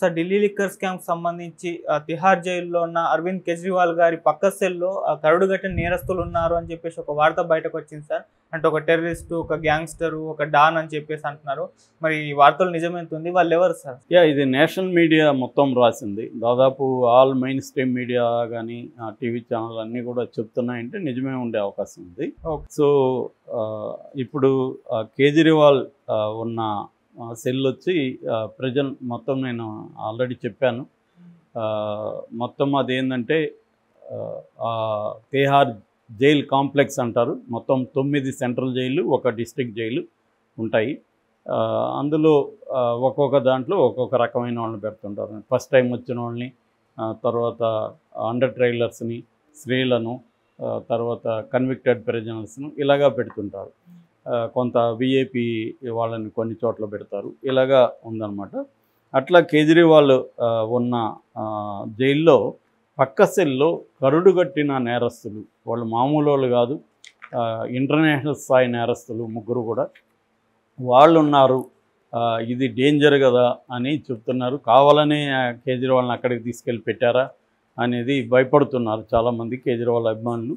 Sir Delhi liquor scam సంబంధించి తిహార్ జైల్లో ఉన్న అరవింద్ కేజ్రీవాల్ గారి పక్క సెల్లో కరడుగట్టిన నేరస్తులు ఉన్నారు అని చెప్పేసి ఒక వార్త బయటకు వచ్చింది సార్. అంటే ఒక టెర్రరిస్టు, ఒక గ్యాంగ్స్టరు, ఒక డాన్ అని చెప్పేసి అంటున్నారు. మరి ఈ వార్తలు నిజమేంతుంది? వాళ్ళు ఎవరు సార్? ఇది నేషనల్ మీడియా మొత్తం రాసింది. దాదాపు ఆల్ మెయిన్ స్ట్రీమ్ మీడియా కానీ టీవీ ఛానల్ అన్నీ కూడా చెప్తున్నాయంటే నిజమే ఉండే అవకాశం ఉంది. సో ఇప్పుడు కేజ్రీవాల్ ఉన్న సెల్ వచ్చి ప్రజెంట్ మొత్తం నేను ఆల్రెడీ చెప్పాను. మొత్తం అదేంటంటే తిహార్ జైల్ కాంప్లెక్స్ అంటారు. మొత్తం 9 సెంట్రల్ జైలు, 1 డిస్ట్రిక్ట్ జైలు ఉంటాయి. అందులో ఒక్కొక్క దాంట్లో ఒక్కొక్క రకమైన వాళ్ళని పెడుతుంటారు. ఫస్ట్ టైం వచ్చిన వాళ్ళని, తర్వాత అండర్ ట్రైలర్స్ని, స్త్రీలను, తర్వాత కన్విక్టెడ్ ప్రిజనర్స్ను ఇలాగా పెడుతుంటారు. కొంత విఐపి వాళ్ళని కొన్ని చోట్ల పెడతారు. ఇలాగా ఉందన్నమాట. అట్లా కేజ్రీవాల్ ఉన్న జైల్లో పక్క సెల్లో కరుడుగట్టిన నేరస్తులు, వాళ్ళు మామూలు వాళ్ళు కాదు, ఇంటర్నేషనల్ స్థాయి నేరస్తులు 3 కూడా వాళ్ళు ఉన్నారు. ఇది డేంజర్ కదా అని చెప్తున్నారు. కావాలనే కేజ్రీవాల్ని అక్కడికి తీసుకెళ్ళి పెట్టారా అనేది భయపడుతున్నారు చాలామంది కేజ్రీవాల్ అభిమానులు.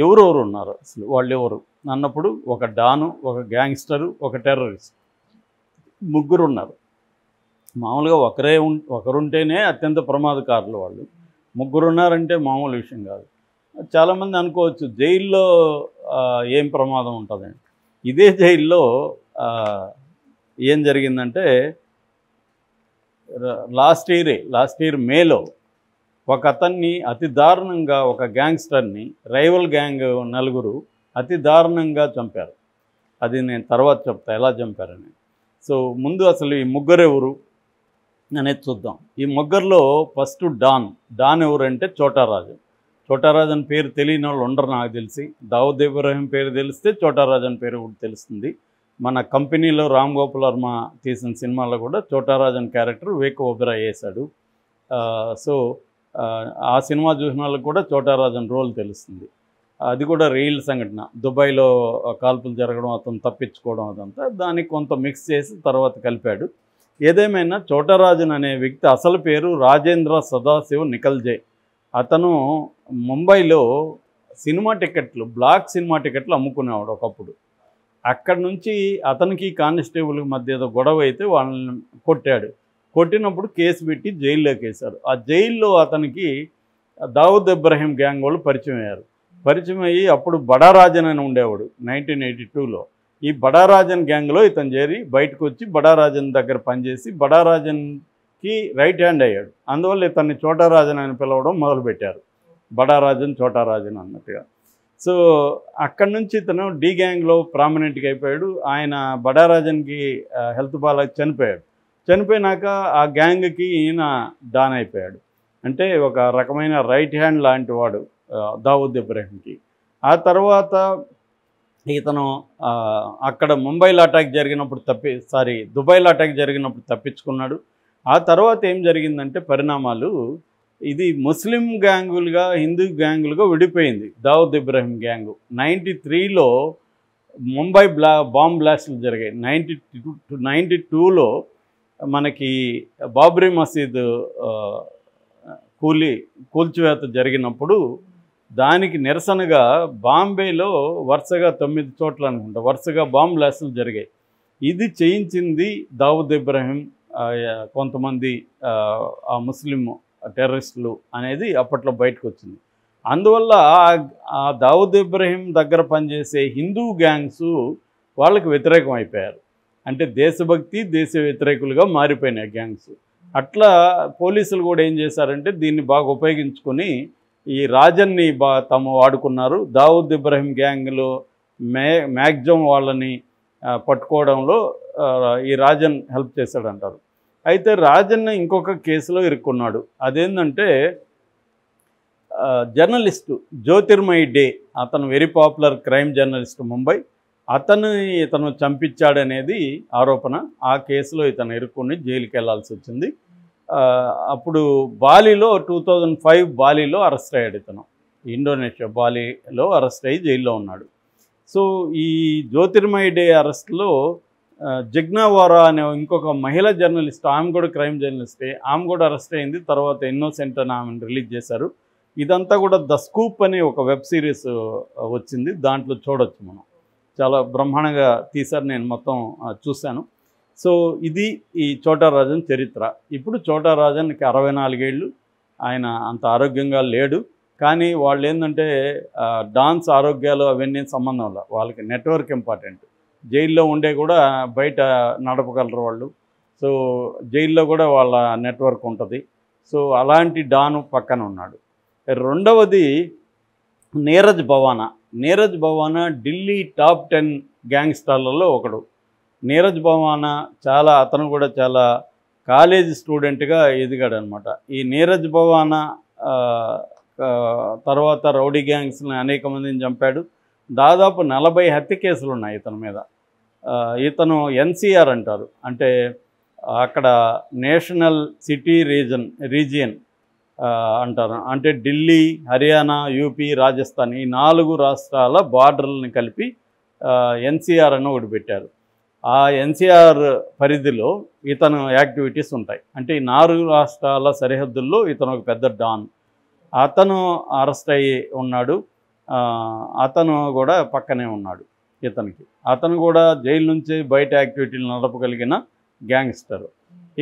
ఎవరెవరు ఉన్నారు అసలు, వాళ్ళు ఎవరు అన్నప్పుడు ఒక డాను, ఒక గ్యాంగ్స్టరు, ఒక టెర్రరిస్ట్, 3 ఉన్నారు. మామూలుగా ఒకరుంటేనే అత్యంత ప్రమాదకారులు. వాళ్ళు 3 ఉన్నారంటే మామూలు విషయం కాదు. చాలామంది అనుకోవచ్చు జైల్లో ఏం ప్రమాదం ఉంటుందని. ఇదే జైల్లో ఏం జరిగిందంటే లాస్ట్ ఇయర్ మేలో ఒక అతన్ని అతి దారుణంగా, ఒక గ్యాంగ్స్టర్ని, రైవల్ గ్యాంగ్ 4 అతి దారుణంగా చంపారు. అది నేను తర్వాత చెప్తా ఎలా చంపారని. సో ముందు అసలు ఈ 3 ఎవరు అనేది చూద్దాం. ఈ 3లో ఫస్ట్ డాన్ ఎవరంటే చోటారాజు అని పేరు తెలియని వాళ్ళు ఉండరు నాకు తెలిసి. దావుద్ ఇబ్రాహిం పేరు తెలిస్తే చోటారాజు అని పేరు కూడా తెలుస్తుంది. మన కంపెనీలో రామ్ గోపాల్ వర్మ తీసిన సినిమాలో కూడా చోటారాజు అని క్యారెక్టర్ వివేక్ ఓబెరాయ్ వేశాడు. సో ఆ సినిమా చూసిన వాళ్ళకి కూడా చోటారాజు అని రోల్ తెలుస్తుంది. అది కూడా రియల్ సంఘటన. దుబాయ్లో కాల్పులు జరగడం, అతను తప్పించుకోవడం, అదంతా దానికి కొంత మిక్స్ చేసి తర్వాత కలిపాడు. ఏదేమైనా చోటారాజన్ అనే వ్యక్తి అసలు పేరు రాజేంద్ర సదాశివ్ నికల్జే. అతను ముంబైలో బ్లాక్ సినిమా టికెట్లు అమ్ముకునేవాడు ఒకప్పుడు. అక్కడి నుంచి అతనికి కానిస్టేబుల్ మధ్య ఏదో గొడవ అయితే వాళ్ళని కొట్టినప్పుడు కేసు పెట్టి జైల్లోకి వేశారు. ఆ జైల్లో అతనికి దావుద్ ఇబ్రాహిం గ్యాంగ్ వాళ్ళు పరిచయం అయ్యి అప్పుడు బడారాజన్ అని ఉండేవాడు 1982లో. ఈ బడారాజన్ గ్యాంగ్లో ఇతను చేరి బయటకు వచ్చి బడారాజన్ దగ్గర పనిచేసి బడారాజన్కి రైట్ హ్యాండ్ అయ్యాడు. అందువల్ల ఇతన్ని చోటారాజన్ అని పిలవడం మొదలుపెట్టారు, చోటారాజన్ అన్నట్టుగా. సో అక్కడి నుంచి ఇతను డి గ్యాంగ్లో ప్రామినెంట్గా అయిపోయాడు. ఆయన బడారాజన్కి హెల్త్ బాగా చనిపోయినాక ఆ గ్యాంగ్కి ఈయన డాన్ అయిపోయాడు. అంటే ఒక రకమైన రైట్ హ్యాండ్ లాంటి వాడు దావుద్ ఇబ్రాహింకి. ఆ తర్వాత ఇతను అక్కడ దుబాయ్లో అటాక్ జరిగినప్పుడు తప్పించుకున్నాడు. ఆ తర్వాత ఏం జరిగిందంటే పరిణామాలు, ఇది ముస్లిం గ్యాంగులుగా, హిందూ గ్యాంగులుగా విడిపోయింది దావుద్ ఇబ్రాహిం గ్యాంగు. 93లో ముంబై బాంబ్ బ్లాస్టులు జరిగాయి. 92లో మనకి బాబ్రీ మసీద్ కూల్చివేత జరిగినప్పుడు దానికి నిరసనగా బాంబేలో వరుసగా 9 చోట్ల అనుకుంటా వరుసగా బాంబ్ బ్లాస్టులు జరిగాయి. ఇది చేయించింది దావుద్ ఇబ్రాహిం, కొంతమంది ఆ ముస్లిం టెర్రరిస్టులు అనేది అప్పట్లో బయటకు వచ్చింది. అందువల్ల ఆ దావుద్ ఇబ్రాహిం దగ్గర పనిచేసే హిందూ గ్యాంగ్స్ వాళ్ళకి వ్యతిరేకం అయిపోయారు. అంటే దేశభక్తి, దేశ వ్యతిరేకులుగా మారిపోయినాయి గ్యాంగ్స్. అట్లా పోలీసులు కూడా ఏం చేశారంటే దీన్ని బాగా ఉపయోగించుకొని ఈ రాజన్ని తాము వాడుకున్నారు. దావుద్ ఇబ్రాహిం గ్యాంగ్లో మ్యాక్సిమం వాళ్ళని పట్టుకోవడంలో ఈ రాజన్ హెల్ప్ చేశాడంటారు. అయితే రాజన్ ఇంకొక కేసులో ఇరుక్కున్నాడు. అదేంటంటే జర్నలిస్టు జ్యోతిర్మయి డే, అతను very popular crime journalist Mumbai, ఇతను చంపించాడనేది ఆరోపణ. ఆ కేసులో ఇతను ఇరుక్కుని జైలుకి వెళ్లాల్సి వచ్చింది. అప్పుడు బాలీలో 2005 బాలీలో అరెస్ట్ అయ్యాడు ఇతను. ఇండోనేషియా బాలీలో అరెస్ట్ అయ్యి జైల్లో ఉన్నాడు. సో ఈ జ్యోతిర్మయి డే అరెస్ట్లో జిగ్నా వారా అనే ఇంకొక మహిళా జర్నలిస్ట్, ఆమె కూడా క్రైమ్ జర్నలిస్టే, ఆమె కూడా అరెస్ట్ అయింది. తర్వాత ఇన్నోసెంట్ అని ఆమెను రిలీజ్ చేశారు. ఇదంతా కూడా ద స్కూప్ అని ఒక వెబ్ సిరీస్ వచ్చింది, దాంట్లో చూడొచ్చు మనం. చాలా బ్రహ్మాండంగా తీశారు, నేను మొత్తం చూశాను. సో ఇది ఈ చోటా రాజన్ చరిత్ర. ఇప్పుడు చోటా రాజన్కి 64 ఏళ్ళు, ఆయన అంత ఆరోగ్యంగా లేడు. కానీ వాళ్ళు ఏంటంటే డాన్స్ ఆరోగ్యాలు అవన్నీ సంబంధం లేదు, వాళ్ళకి నెట్వర్క్ ఇంపార్టెంట్. జైల్లో ఉండే కూడా బయట నడపగలరు వాళ్ళు. సో జైల్లో కూడా వాళ్ళ నెట్వర్క్ ఉంటుంది. సో అలాంటి డాను పక్కన ఉన్నాడు. రెండవది నీరజ్ భవానా. నీరజ్ భవానా ఢిల్లీ టాప్ 10 గ్యాంగ్స్టర్లలో ఒకడు. నీరజ్ భవానా అతను కూడా చాలా కాలేజ్ స్టూడెంట్గా ఎదిగాడు అనమాట. ఈ నీరజ్ భవానా తర్వాత రౌడీ గ్యాంగ్స్ని అనేక మందిని చంపాడు. దాదాపు 40 హత్య కేసులు ఉన్నాయి ఇతని మీద. ఇతను ఎన్సీఆర్ అంటారు, అంటే అక్కడ నేషనల్ సిటీ రీజియన్ అంటారు. అంటే ఢిల్లీ, హర్యానా, యూపీ, రాజస్థాన్ ఈ 4 రాష్ట్రాల బార్డర్లను కలిపి ఎన్సీఆర్ అని ఒకటి పెట్టారు. ఆ ఎన్సీఆర్ పరిధిలో ఇతను యాక్టివిటీస్ ఉంటాయి. అంటే ఈ 4 రాష్ట్రాల సరిహద్దుల్లో ఇతను ఒక పెద్ద డాన్. అతను అరెస్ట్ అయ్యి ఉన్నాడు. అతను కూడా పక్కనే ఉన్నాడు ఇతనికి. అతను కూడా జైలు నుంచి బయట యాక్టివిటీలు నడపగలిగిన గ్యాంగ్స్టర్.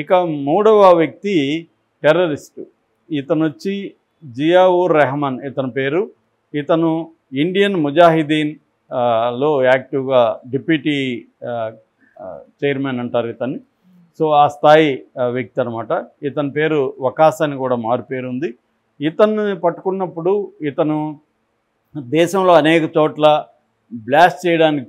ఇక మూడవ వ్యక్తి టెర్రరిస్టు. ఇతను వచ్చి జియావుర్ రెహమాన్ ఇతని పేరు. ఇతను ఇండియన్ ముజాహిదీన్ లో యాక్టివ్గా డిప్యూటీ చైర్మన్ అంటారు ఇతన్ని. సో ఆ స్థాయి వ్యక్తి అనమాట. ఇతని పేరు వకాస్ అని కూడా మారు పేరు ఉంది. ఇతన్ని పట్టుకున్నప్పుడు ఇతను దేశంలో అనేక చోట్ల బ్లాస్ట్ చేయడానికి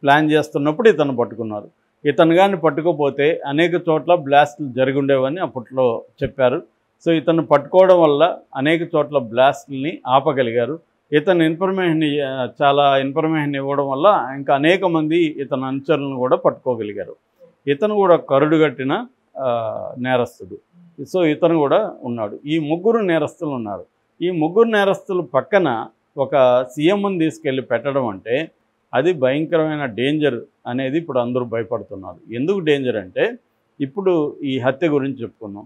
ప్లాన్ చేస్తున్నప్పుడు ఇతను పట్టుకున్నారు. ఇతను కానీ పట్టుకోపోతే అనేక చోట్ల బ్లాస్టులు జరిగి ఉండేవని అప్పట్లో చెప్పారు. సో ఇతను పట్టుకోవడం వల్ల అనేక చోట్ల బ్లాస్టుల్ని ఆపగలిగారు. ఇతను చాలా ఇన్ఫర్మేషన్ ఇవ్వడం వల్ల ఇంకా అనేక మంది ఇతని అనుచరులను కూడా పట్టుకోగలిగారు. ఇతను కూడా కరుడుగట్టిన నేరస్తుడు. సో ఇతను కూడా ఉన్నాడు. ఈ 3 నేరస్తులు ఉన్నారు. ఈ 3 నేరస్తులు పక్కన ఒక సీఎంని తీసుకెళ్ళి పెట్టడం అంటే అది భయంకరమైన డేంజర్ అనేది ఇప్పుడు అందరూ భయపడుతున్నారు. ఎందుకు డేంజర్ అంటే ఇప్పుడు ఈ హత్య గురించి చెప్పుకుందాం.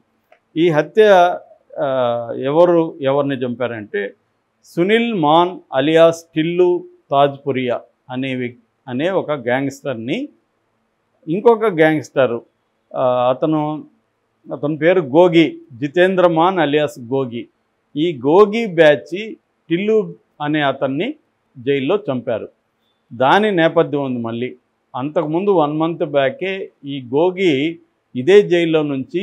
ఈ హత్య ఎవరిని చంపారంటే సునీల్ మాన్ అలియాస్ టిల్లు తాజ్పురియా అనే ఒక గ్యాంగ్స్టర్ని ఇంకొక గ్యాంగ్స్టరు అతని పేరు గోగి, జితేంద్ర మాన్ అలియాస్ గోగి. ఈ గోగి బ్యాచ్ టిల్లు అనే అతన్ని జైల్లో చంపారు. దాని నేపథ్యం ఉంది మళ్ళీ. అంతకుముందు 1 మంత్ బ్యాకే ఈ గోగి ఇదే జైల్లో నుంచి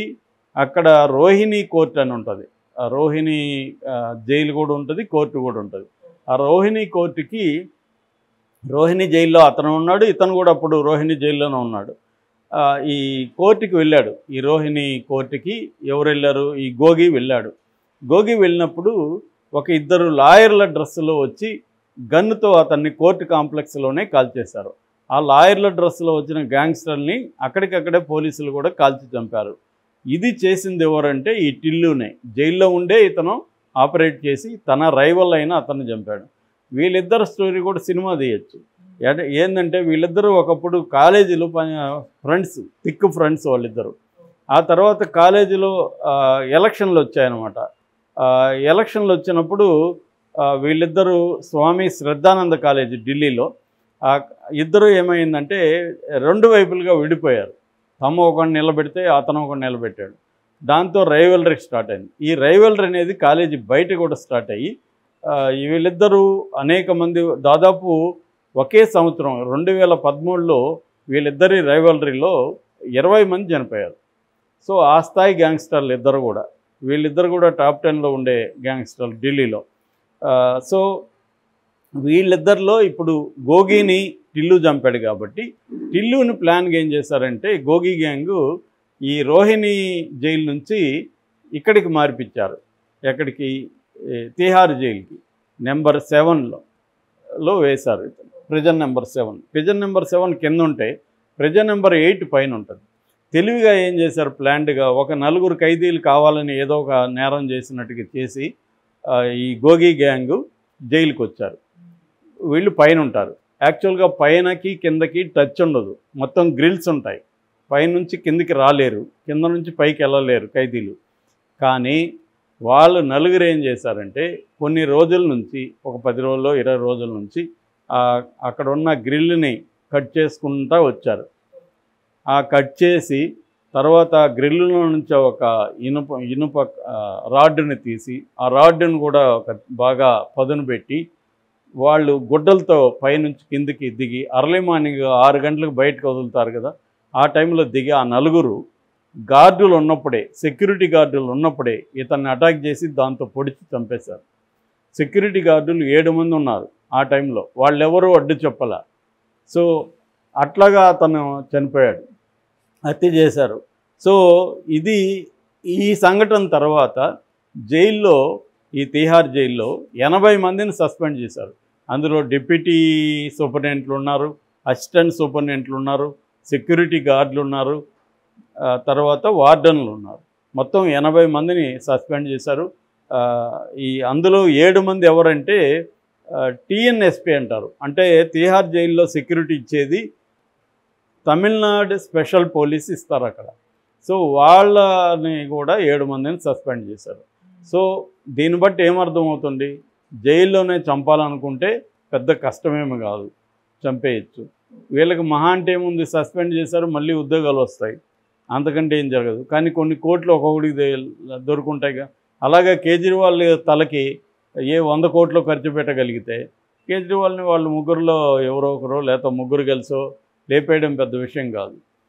అక్కడ రోహిణి కోర్టు అని ఉంటుంది. ఆ రోహిణి జైలు కూడా ఉంటుంది, కోర్టు కూడా ఉంటుంది. ఆ రోహిణి కోర్టుకి రోహిణి జైల్లో అతను ఉన్నాడు, ఇతను కూడా అప్పుడు రోహిణి జైల్లోనే ఉన్నాడు. ఈ కోర్టుకి వెళ్ళాడు. ఈ రోహిణి కోర్టుకి ఎవరు వెళ్ళారు? ఈ గోగి వెళ్ళాడు. గోగి వెళ్ళినప్పుడు ఒక 2 లాయర్ల డ్రెస్సులో వచ్చి గన్నుతో అతన్ని కోర్టు కాంప్లెక్స్లోనే కాల్చేశారు. ఆ లాయర్ల డ్రెస్సులో వచ్చిన గ్యాంగ్స్టర్ని అక్కడికక్కడే పోలీసులు కూడా కాల్చి చంపారు. ఇది చేసింది ఎవరంటే ఈ టిల్లునే. జైల్లో ఉండే ఇతను ఆపరేట్ చేసి తన రైవల్ అయిన అతన్ని చంపాడు. వీళ్ళిద్దరు స్టోరీ కూడా సినిమా తీయచ్చు. ఏంటంటే వీళ్ళిద్దరూ ఒకప్పుడు కాలేజీలో ఫ్రెండ్స్, థిక్ ఫ్రెండ్స్ వాళ్ళిద్దరు. ఆ తర్వాత కాలేజీలో ఎలక్షన్లు వచ్చాయన్నమాట. ఎలక్షన్లు వచ్చినప్పుడు వీళ్ళిద్దరూ స్వామి శ్రద్ధానంద కాలేజీ ఢిల్లీలో ఇద్దరు ఏమైందంటే 2 వైపులుగా విడిపోయారు. తమ ఒకరిని నిలబెడితే అతను ఒకరిని నిలబెట్టాడు. దాంతో రైవలరీ స్టార్ట్ అయింది. ఈ రైవలరీ అనేది కాలేజీ బయట కూడా స్టార్ట్ అయ్యి వీళ్ళిద్దరూ అనేక మంది దాదాపు ఒకే సంవత్సరం 2013లో వీళ్ళిద్దరి రైవలరీలో 20 మంది చనిపోయారు. సో ఆ స్థాయి గ్యాంగ్స్టర్లు ఇద్దరు కూడా. వీళ్ళిద్దరు కూడా టాప్ 10లో ఉండే గ్యాంగ్స్టర్లు ఢిల్లీలో. సో వీళ్ళిద్దరిలో ఇప్పుడు గోగిని టిల్లు చంపాడు కాబట్టి టిల్లుని ప్లాన్గా ఏం చేశారంటే గోగి గ్యాంగు ఈ రోహిణి జైలు నుంచి ఇక్కడికి మార్పించారు. ఎక్కడికి? తిహార్ జైలుకి నెంబర్ 7లో వేశారు. Prison number 7. ప్రిజన్ నెంబర్ 7 కింద ఉంటే ప్రిజన్ నెంబర్ 8 పైన ఉంటుంది. తెలివిగా ఏం చేశారు? ప్లాన్డ్గా ఒక 4 ఖైదీలు కావాలని ఏదో ఒక నేరం చేసినట్టుగా చేసి ఈ గోగి గ్యాంగు జైలుకి వచ్చారు. వీళ్ళు పైన ఉంటారు. యాక్చువల్గా పైనకి కిందకి టచ్ ఉండదు, మొత్తం గ్రిల్స్ ఉంటాయి. పైనుంచి కిందికి రాలేరు, కింద నుంచి పైకి వెళ్ళలేరు ఖైదీలు. కానీ వాళ్ళు నలుగురు ఏం చేశారంటే కొన్ని రోజుల నుంచి, ఒక 10 రోజుల్లో 20 రోజుల నుంచి అక్కడ ఉన్న గ్రిల్ని కట్ చేసుకుంటూ వచ్చారు. ఆ కట్ చేసి తర్వాత గ్రిల్లులో నుంచి ఒక ఇనుప రాడ్డుని తీసి ఆ రాడ్డుని కూడా ఒక బాగా పదును పెట్టి వాళ్ళు గుడ్డలతో పైనుంచి కిందికి దిగి అర్లీ మార్నింగ్ 6 గంటలకు బయటకు వదులుతారు కదా, ఆ టైంలో దిగి ఆ నలుగురు గార్డులు ఉన్నప్పుడే, సెక్యూరిటీ గార్డులు ఉన్నప్పుడే ఇతన్ని అటాక్ చేసి దాంతో పొడిచి చంపేశారు. సెక్యూరిటీ గార్డులు 7 మంది ఉన్నారు ఆ టైంలో, వాళ్ళెవరూ అడ్డు చెప్పాల. సో అట్లాగా అతను చనిపోయాడు, హత్య చేశారు. సో ఈ సంఘటన తర్వాత జైల్లో, ఈ తిహార్ జైల్లో 80 మందిని సస్పెండ్ చేశారు. అందులో డిప్యూటీ సూపరింటెండెంట్లు ఉన్నారు, అసిస్టెంట్ సూపరింటెండెంట్లు ఉన్నారు, సెక్యూరిటీ గార్డులు ఉన్నారు, తర్వాత వార్డన్లు ఉన్నారు. మొత్తం 80 మందిని సస్పెండ్ చేశారు. అందులో 7 మంది ఎవరంటే టీఎన్ఎస్పీ అంటారు, అంటే తిహార్ జైల్లో సెక్యూరిటీ ఇచ్చేది తమిళనాడు స్పెషల్ పోలీస్ ఇస్తారు అక్కడ. సో వాళ్ళని కూడా 7 మందిని సస్పెండ్ చేశారు. సో దీన్ని బట్టి ఏమర్థమవుతుంది, జైల్లోనే చంపాలనుకుంటే పెద్ద కష్టమేమి కాదు, చంపేయచ్చు. వీళ్ళకి మహా అంటే ఏముంది, సస్పెండ్ చేశారు, మళ్ళీ ఉద్యోగాలు వస్తాయి, అంతకంటే ఏం జరగదు. కానీ కొన్ని కోట్లు ఒక్కొక్కడికి దొరుకుంటాయిగా. అలాగే కేజ్రీవాల్ తలకి 100 కోట్లు ఖర్చు పెట్టగలిగితే కేజ్రీవాల్ని వాళ్ళు ముగ్గురులో ఎవరో ఒకరో లేకపోతే ముగ్గురు కలిసో లేపేయడం పెద్ద విషయం కాదు.